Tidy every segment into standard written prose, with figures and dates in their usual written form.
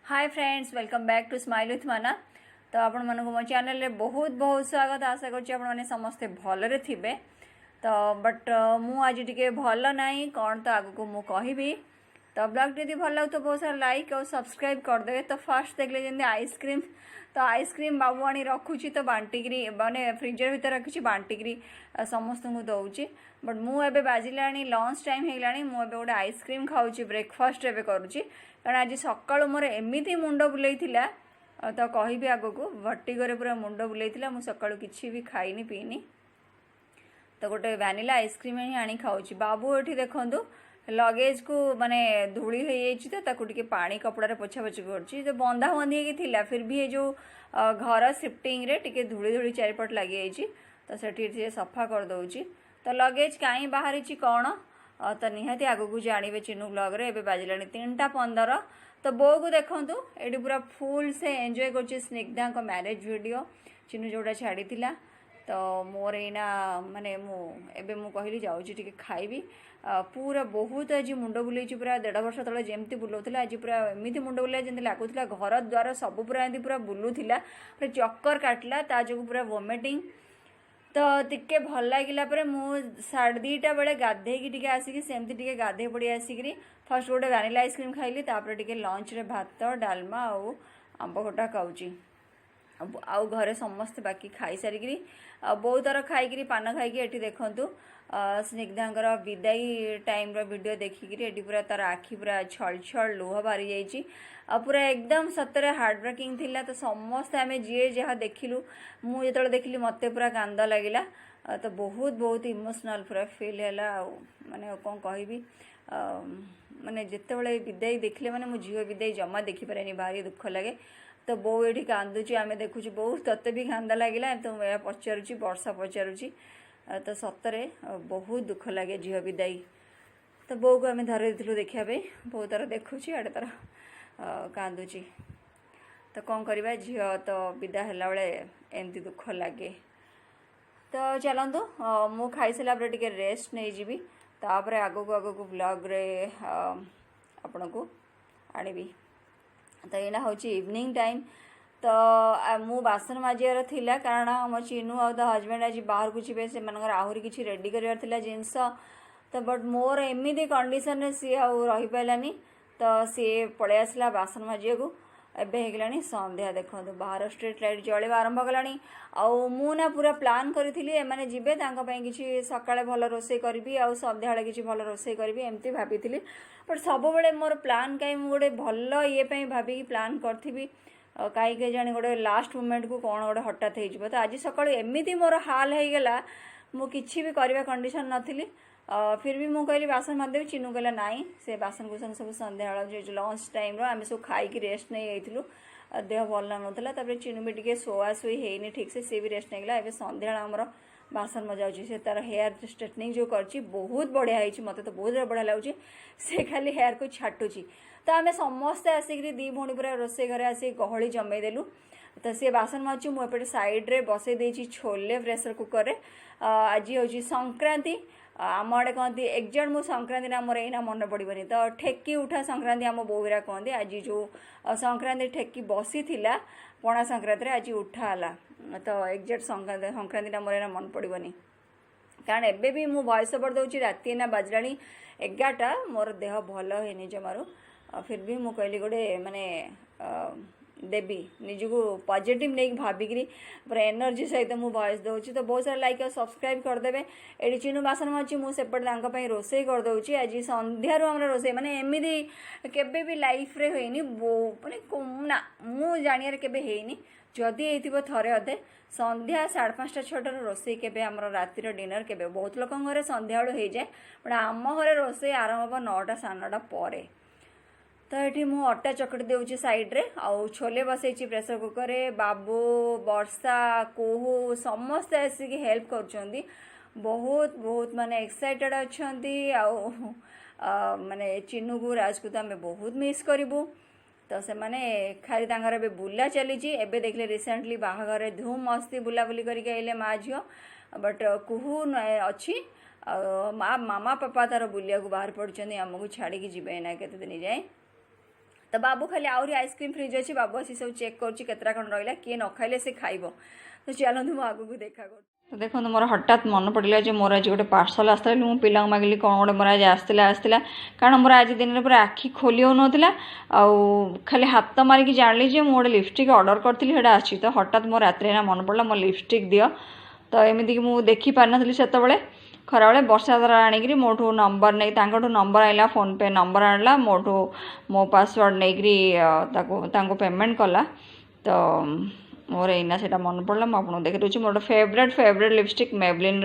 Hi friends, welcome back to smile with Mana. तो आपण मानक मो चैनल रे बहुत बहुत स्वागत। आशा करुँच आपण मैंने समस्ते भलरे थिबे। तो बट मु आज टिके भल नाई कौन तो आगु को मु कहबी। तो ब्लॉग यदि भल लगे तो बहुत सारा लाइक और सब्सक्राइब करदे। तो फर्स्ट देखले जमी आइसक्रीम, तो आइसक्रीम बाबू आनी रखुची तो बांटिकी माने फ्रिजर भीतर रखी बांटिकी समस्त को दौची। बट मु एबे बाजिला लंच टाइम होगा मुझे गोटे आइसक्रीम खाऊची, ब्रेकफास्ट एबे करुची। कारण आज सकाळु मोर एमिति मुंड बुलेइथिला तो कहबी आगो को भट्टिगरे पूरा मुंड बुलेइथिला। मु सकाळु किछि भी खाइनी पीनी। तो गोटे वैनिला आइसक्रीम ही आनी खाऊची। बाबू एठी देखंतु लगेज को माने धूली हो जाइए तो ताकू टिके पानी कपड़ा रे पोछा पोछी करछि। तो बंधा बंधी के थिला फिर भी ये जो घर शिफ्टिंग रे टिके धूली धूली चारिपट लगी जाइए तो सेठी सफा कर दउची। तो लगेज कहीं बाहरी कौन तो निहाती आगो को जानवे चिन्नू ब्लॉग रे। एबे बाजिला 3:15। तो बो को देखंतु एडी पूरा फुल से एंजॉय करछि स्निग्धा को मैरिज वीडियो चिन्नू जोड़ा छाड़ी थिला। तो मोर एना माने मु एबे मु कहली जाउची टिके खाइबी। पूरा बहुत आज मुंड बुलेछि। पूरा 1.5 वर्ष तले जेमती बुलाउथिला आज पूरा एमिति मुंड बुले जेमती लागुथिला घर द्वार सब पूरा एमती पूरा बुलुथिला। पूरा चक्कर काटला ता जो पूरा वोमिटिंग। तो टिके भल लगिला पर मु 2:30 बेले गाधेकी टिके आसिकी सेमती टिके गाधे पड़ी आसिकी फर्स्ट गोटे वैनिला आइसक्रीम खाइली। तापर टिके लंच रे भात डालमा आउ आंब खटा खाऊची। आउ घरे समस्त बाकी खाई सारिकी बहुत थर खाई पान खाई एठी देखंतु स्निग्धांकर विदाई टाइम रो वीडियो देखिकी एठी पूरा तार आखि पूरा छल छल लुह बारी जाइछि। पूरा एकदम सतरे हार्ट ब्रेकिंग थिला। तो समस्त आमे जे जहा देखिलु मु जेतले देखिली मते पूरा कांद लागिला। तो बहुत बहुत इमोशनल पूरा फील हैला। माने कोन कहबी माने जेतेबेले विदाई देखले माने मु झियो विदाई जमा देखि पारेनी, भारी दुख लगे। तो बो ये कांदुची आम देखुची बहुत तत्ते भी कांदा लगिला। तो मैं पचारुची वर्षा पचारुची तो सतरे बहुत दुख लगे झील विदाई। तो बो को आम धरे देलु देखा बहुत तार देखुची आड़े तार कांदुची। तो कौन करवा झील तो विदा है बेले एमती दुख लगे। तो चलतु मु खाई सारा टे रेस्ट नहीं जीवी। तापर आगो को ब्लॉग रे आपण को आनबी। तो यहाँ हूँ इवनिंग टाइम। तो मु बासन माजियार थिला कारण मो चिन्नू आ हजबैंड आज बाहर को जीवे से आहरी किसी रेडी करार जिनस। तो बट मोर एमती कंडीशन सी रही पारानी। तो सी पलि आसला बासन माजिया को। एबे होगलानी संध्या देखो बाहर स्ट्रीट लाइट जलिबा आरंभ कलानी। आउ मु ना पूरा प्लान करी एमाने जिबे तांका पई किछि सकाळे भल रोसई करबी आउ संध्या बेले किछि भल रोसई करबी एमती भाबिथिली। बट सब बेले मोर प्लान कहीं मु गोटे भल ये पई भाबी प्लान करथिबी कहीं के जानी गोटे लास्ट मोमेंट को कौन गोटे हठात हो। तो आज सकाळु एमिति मोर हाल हो गला मु किछि भी करबा कंडीशन नथिली। फिर भी मुझे कहली बासन मारदेवी। चिन्नू कहला नाई से बासन कुसन सब संध्या जो लंच टाइम आम सब खाई रेस्ट नहीं जाइलु। देह भल लगुला। चिन्नू भी टे शोआ शुई होनी ठीक से सी भी रेस्ट नहीं गला। संध्या आमर बासन मजा से तार हेयर स्ट्रेटनिंग जो कर बहुत बढ़िया होती। मत तो बहुत बढ़िया लगुच। से खाली हेयर को छाटुची। तो आम समस्ते आसिक दी भौणी पूरा रोसे घरे आसिक गहली जमेदेलु। तो सी बासन मार्ची मुझे सैड्रे बसई देती छोले प्रेसर कुकर में। आज हूँ संक्रांति आम आड़े कहती एक्जाक्ट मो संक्रांति ना मोर एना मन पड़ोनी। तो ठेकी उठा संक्रांति आम बोहरा कहते। आज जो संक्रांति ठेकी बसी थिला पणा संक्रांति आज उठाला। तो एक्जाक्ट संक्रांति ना मोर एना मन पड़ोनी कारण एबे भी मु वॉइस ओवर दउची राति ना बाजला 11टा। मोर देह भल है जमारू। फिर भी मु कहली गोटे माने देवी निजको पॉजिटिव नहीं भाविकी पूरा एनर्जी सहित मु वॉइस दउची। तो बहुत सारा लाइक और सब्सक्राइब करदेवे। एडी चिन्नू बासन मार्ची मु सेपटे रोसई कर दउची। आज संध्यार हमरा रोसई माने एमिदी केबे भी लाइफ रे होइनी माने ना मु जानियार केबे हेइनी। जदि एइथिबो थरे अधे संध्या 5:30 6टार रोसई केबे हमर रातिर डिनर केबे बहुत लोक घरे संध्या बेलू हो जाए। बट आम घरे रोसई आरंभ 9टा 9:30 पर। तो ये मु अटा चकटी देउची साइड रे आउ छोले बसई प्रेसर कुकर रे। बाबू वर्षा कोहू समस्ते आसिक हेल्प कर बहुत बहुत माने एक्साइटेड अच्छी। आउ माने चिन्नू को राज को तो आम बहुत मिस करूँ। तो से माने खाली तांगर बे बुला चली। एबे देखले रिसेंटली बाहाघर धूम मस्ती बुलाबुली करके आइले माँ झील। बट कुहू अच्छी मामा पापा तार बुलिया को बाहर पड़े आमको छाड़ी जीवे ना केते दिन जाए। तो बाबू खाली आहरी आइसक्रीम फ्रिज अच्छी बाबू आसी सब चेक करा खंड रहा किए न खाइले से खाइब तो चलते मुझे आगू देखा कर तो देखो मोर हठात मन पड़ा जो मोर आज गोटे पार्सल आसता मुझे पिला मागिली कौन गोटे मोर आज आसला कारण मोर आज दिन में पूरा आखि खोली हो नाला खाली हाथ मारिक जानी मुझे लिपस्टिक ऑर्डर करी आसी तो हठात मो रात मन पड़ा मो लिपस्टिक दियो तो एमती मुझे देखी पार नी से खरा बेले वर्षा द्वारा आनिकी मोठू नंबर नहीं नंबर आइला फोन पे नंबर आनला मोठू मो पासवर्ड नहीं पेमेंट कला तो मोर एना से मन पड़ा मुझे आपको देखी दूसरी मोर फेवरेट लिपस्टिक मेबलिन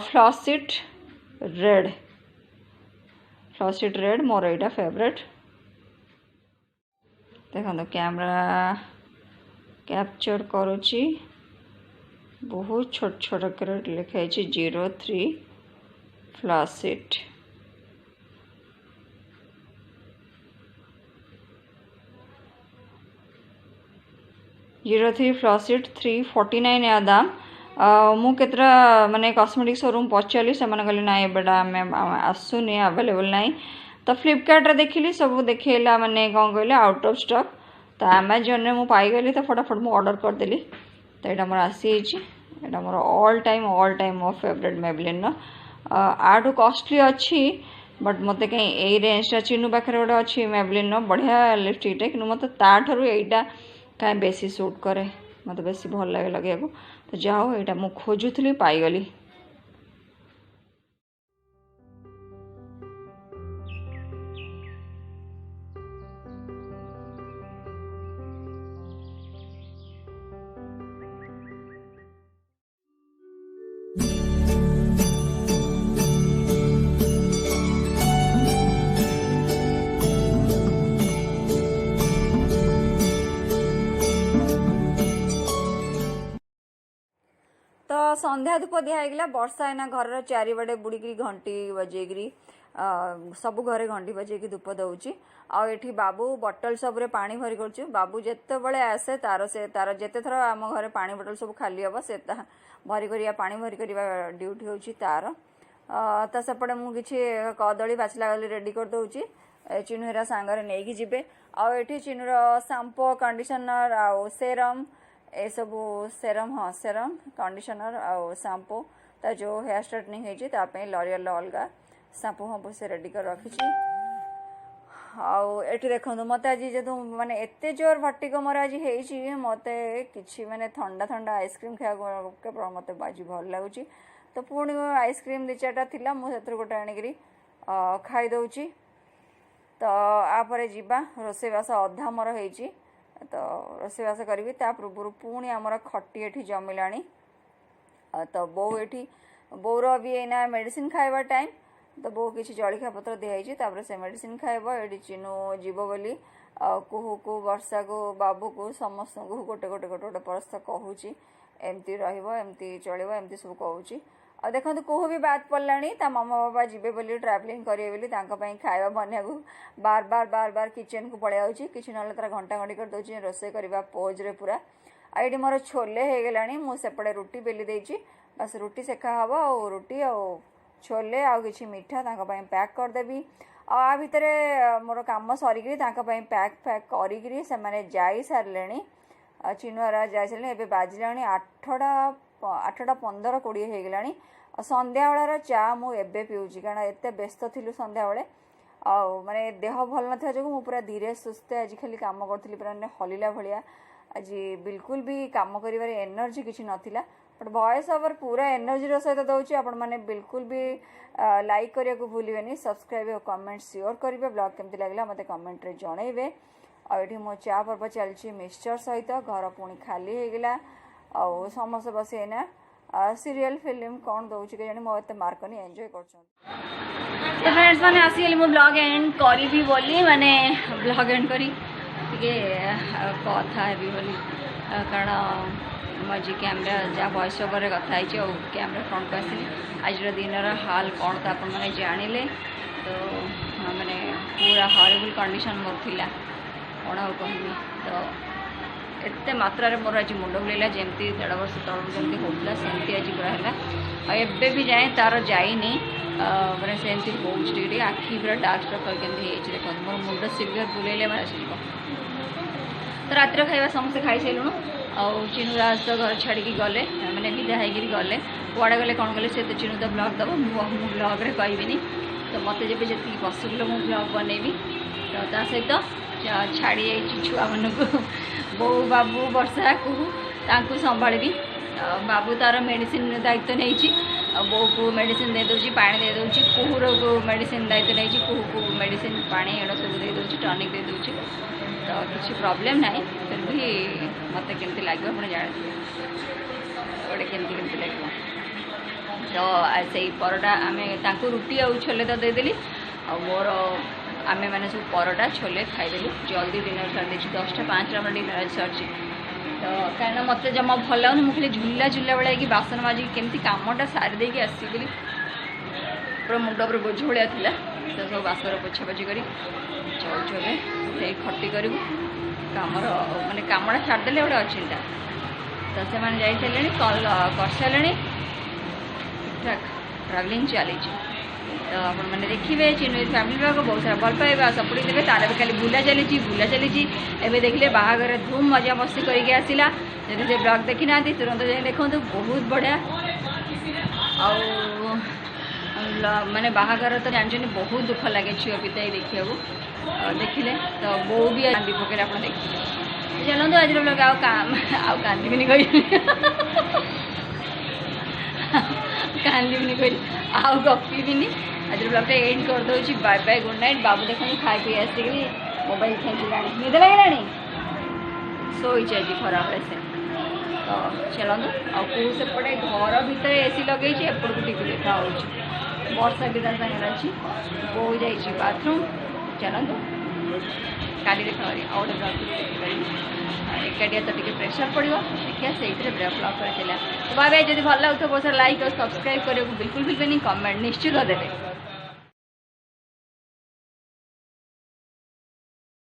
फ्लॉसिट रेड मोर यहाँ फेवरेट देखो कैमरा कैप्चर करुच्ची बहुत छोट छोट कर लिखाई 03 फ्लॉसिट 03 फ्लॉसिट 349 या दाम मु केतरा माने कॉस्मेटिक शोरूम पचारि से कहले ना बेटा आसुनी अवेलेबल नहीं तो फ्लिपकार्ट रे देखिली सब देखला माने कौन कहले आउट ऑफ स्टॉक तो अमेजन रे मु पाईगली तो फटाफट मु ऑर्डर करदेली तो यहाँ मोर आसी यहाँ मोर ऑल टाइम मो फेवरेट मेबलिन आठू कॉस्टली अच्छी बट मत कहीं रेंज चिन्नू पाखे गोटे अच्छी मेबलिन बढ़िया लिपस्टिकटे कि मत ताठू यहाँ कहीं बेसी सूट करे मत बेसी भल लगे लगे तो जाओ यहाँ मुझे खोजुली पाईगली तो संध्या धूप दिखाईला वर्षा एना घर चारिबड़े बुड़िकी घंटी बजेकरी सब घरे घंटी बजेकी धूप दौची आठी बाबू बटल सबरे पानी भरी कर बाबू जिते बड़े आसे तार से तार जिते थर आम घरे पानी बटल सब खाली हम से भरी कर पानी भरी कर ड्यूटी होची तार तो सेपटे मुझे कदली पाचिला गली रेडी कर दौची चिन्नू हेरा सांगरे नहीं जीवे आठी चिन्नूर शांपू कंडीशनर आउ सेरम ए सब सेरम हाँ सेरम कंडीशनर आउ शांपू ता जो हेयर स्ट्रेटनिंग होती लॉरियल अलग शांपू फांपू से रेडी कर रखी आउ एठी देखो मत आज जो माने एते जोर भट्टिको मोर आज मत कि माने ठंडा ठंडा आइसक्रीम खाया केवल मत बाजी भल लगुच तो पुणी आइसक्रीम दी चार्टा थिला मुझे गोटे आणिकी खाई दौची तो आपर जीवा रोषेबास अधा मोर होती तो रोषेबास करी पूर्व पुणी आमर खटी एठी जमिलानी तो बो एठी बोर भी एना मेडिसिन खाइबा टाइम तो बो किसी जलिखा पत्र दिखाई तापर से मेडिसिन खाइब ये चिन्नू जीव बोली कुहू को वर्षा को बाबू को समस्त को गोटे गोटे गोटे गोटे परस्थ कहूँ एमती रमती चलो एमती सब कहूँ आ देखो कुहू भी बात पड़लानी ता मामा बाबा जीवे बोली ट्रावेलिंग करेंगे खाଇବା बनिया बार बार बार बार किचन को पड़े आउची किछि नले तार घंटा घंटी कर दोची रोसे करबा पोज रे पूरा आइडी मोर छोले हे गेलानी मु सेपड़े रुटी बेली देची बस रुटी सेका हबो और रुटी और छोले आ किछि मीठा तांका पई पैक कर देबी आ भितरे मोर काम सरीकरी तांका पई पैक पैक करिकरी से माने जाई सारलेनी चिन्नुआरा जाई सारले एबे बाजिलानी 8टा 15 20 हे गेलानी संध्या बेलार चा मु एबे पिउची कारण एते व्यस्त थिलु संध्या बेले आ माने देह भल न जो पूरा धीरे सुस्थे आज खाली काम करथली पूरा हलिला भलिया आज बिल्कुल भी काम करिवारे एनर्जी किछि नथिला बट वॉइस ओवर पूरा एनर्जी सहित दौची आपण माने बिल्कुल भी लाइक करिया को भूलिबेनी सब्सक्राइब और कमेंट शेयर करिवे ब्लॉग केमती लागला मते कमेंट रे जणैबे आ एठी मो चा पर्व चलची मिक्सचर सहित घर पुणी खाली हे गेला आ समस्त बस एना सीरियल फिल्म कौन दौची के जानी मो एते मार्क नहीं एंजॉय करछन तो फ्रेंड्स माने आसी मो ब्लॉग एंड करी भी बोली माने ब्लॉग एंड करी टिके कथा है भी बोली कारण मजी कैमरा जहाँ वॉइस ओवर कथा कैमरा फ्रंट को आसली आज दिन हाल कौन तो आप जानिले तो मैंने पूरा हॉरिबल कंडीशन मोर थिला कौन कहबी तो एते मात्रा मोर आज मुंड बुलेला जमती 1.5 वर्ष तल जमी होता सेमती आज पूरा है एबे भी जाए तार जाइनी मैंने सेमती हो आखि पूरा डार्क सर्कल केमती देखो मोर मुंड सिवियर बुलेले मैं तो रातिर खाଇବା समस्ते खाई सारूँ चिनु राज तो घर छाड़ी गले मैंने विदा होगी गले कुआड़े गले कौन गले से तो चिनु तो ब्लॉग दब मुझे ब्लॉग रे कहबिनी तो मत जी पसिबल मुझे ब्लॉग बनैबी तो ता सहित छाड़ी छुआ मन को बो बाबू वर्षा कुहू संभाली बाबू तार मेडिसिन दायित्व नहीं बो को मेडिसिन दे दूँ पा दे दूँ कुहूर को मेडिसिन दायित्व नहीं कुहू को मेडिसिन पानी एड़ा सब दे दूँ टनिक दे दूँ तो किसी प्रॉब्लम ना फिर भी मत केमती लगे आप जानते गोटे केमती केमती लगे तो से परोटा आम रुटी आ छोले तो देदेली आ मोर आम मैंने सब परोटा छोले खाईदेलु जल्दी डिनर सारी 10:05 आम डिनर सरी तो कहीं मत जमा भल लगुनि मुझे झुला झुला बेड़ा कि बासन माजिक केमती कामटा सारी देकी आसली पूरा मुंड पर बोझ भाया था तो सब बासन पोछा पोछी कर चौचे से खटी करूँ कमर मानने कमटा छाड़देले गोटे अच्छी तो से मैंने कल कर सारे ठीक ठाक ट्रावेलिंग चली तो आप देखिए चिन्ह फैमिली ब्लॉग बहुत सारा भल पाइबा सपोर्ट देवे तार भी खाली बुला चली एवं देखिए बाहागर धूम मजा मस्ती करके आसला जब से ब्लॉग देखी ना तुरंत जाए देखो बहुत बढ़िया माने बाहागर तो जानते बहुत दुख लगे छुआ पिता देखिए देखिले तो बो भी कांदी पकड़े आप देखिए चलते आज ब्लॉग आउ कांदी कह कांदी कह आउ गपीबिनी आज ब्लॉगटा एंड कर दूँ बाय बाय गुड नाइट बाबू देखो खाई पी आसिक मोबाइल खेला निद लगे शोई आज खरा से तो चलते आउ सेपटे घर भितर एसी लगे एपट टी देखा वर्षा भी तार सागर अच्छी बो जा बाथरूम चलते काली देखा आउ गोटे ब्लॉग देखिपारि एकाटिया तो टी प्रेसर पड़ो देखिए से ब्लॉग कर चला तो बाय बाय जब भल लगे बहुत सारा लाइक और सब्सक्राइब करने को बिल्कुल भी नहीं कमेंट निश्चित देते।